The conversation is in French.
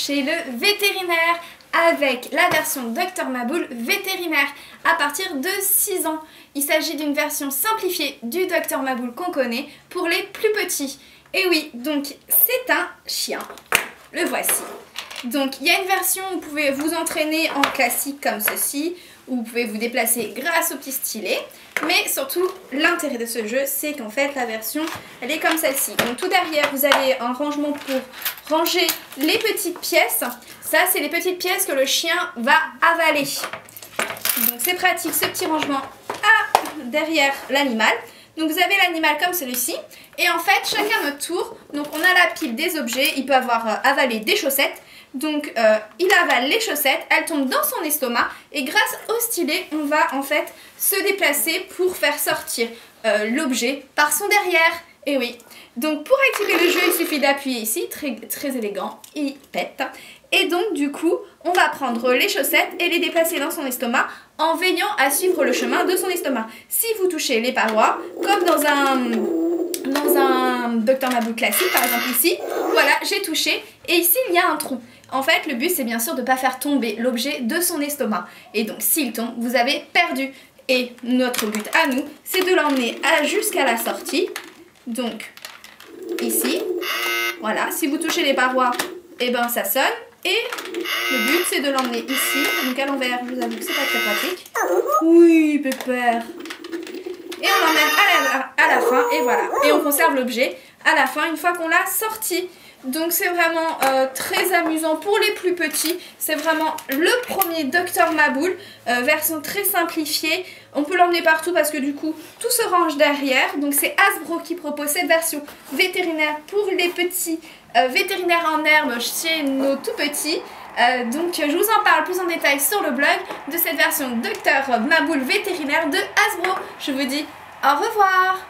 chez le vétérinaire avec la version Dr Maboul vétérinaire à partir de 6 ans. Il s'agit d'une version simplifiée du Dr Maboul qu'on connaît pour les plus petits. Et oui, donc c'est un chien, le voici. Donc il y a une version où vous pouvez vous entraîner en classique comme ceci, où vous pouvez vous déplacer grâce au petit stylet. Mais surtout, l'intérêt de ce jeu, c'est qu'en fait la version, elle est comme celle-ci. Donc tout derrière, vous avez un rangement pour ranger les petites pièces. Ça, c'est les petites pièces que le chien va avaler. Donc c'est pratique, ce petit rangement derrière l'animal. Donc vous avez l'animal comme celui-ci. Et en fait, chacun notre tour, donc on a la pile des objets. Il peut avoir avalé des chaussettes. Donc il avale les chaussettes, elles tombent dans son estomac et grâce au stylet, on va en fait se déplacer pour faire sortir l'objet par son derrière. Et oui, donc pour activer le jeu, il suffit d'appuyer ici, très élégant, il pète. Et donc du coup, on va prendre les chaussettes et les déplacer dans son estomac en veillant à suivre le chemin de son estomac. Si vous touchez les parois, comme dans un Dr Maboul classique, par exemple ici, voilà, j'ai touché et ici il y a un trou. En fait, le but c'est bien sûr de ne pas faire tomber l'objet de son estomac. Et donc s'il tombe, vous avez perdu. Et notre but à nous, c'est de l'emmener jusqu'à la sortie. Donc ici, voilà, si vous touchez les parois, et ben ça sonne. Et le but c'est de l'emmener ici, donc à l'envers, je vous avoue que c'est pas très pratique. Oui, pépère. Et on l'emmène à la fin, et voilà. Et on conserve l'objet à la fin, une fois qu'on l'a sorti. Donc c'est vraiment très amusant pour les plus petits. C'est vraiment le premier Dr Maboul, version très simplifiée. On peut l'emmener partout parce que du coup, tout se range derrière. Donc c'est Hasbro qui propose cette version vétérinaire pour les petits vétérinaires en herbe chez nos tout petits. Donc je vous en parle plus en détail sur le blog de cette version Dr Maboul vétérinaire de Hasbro. Je vous dis au revoir!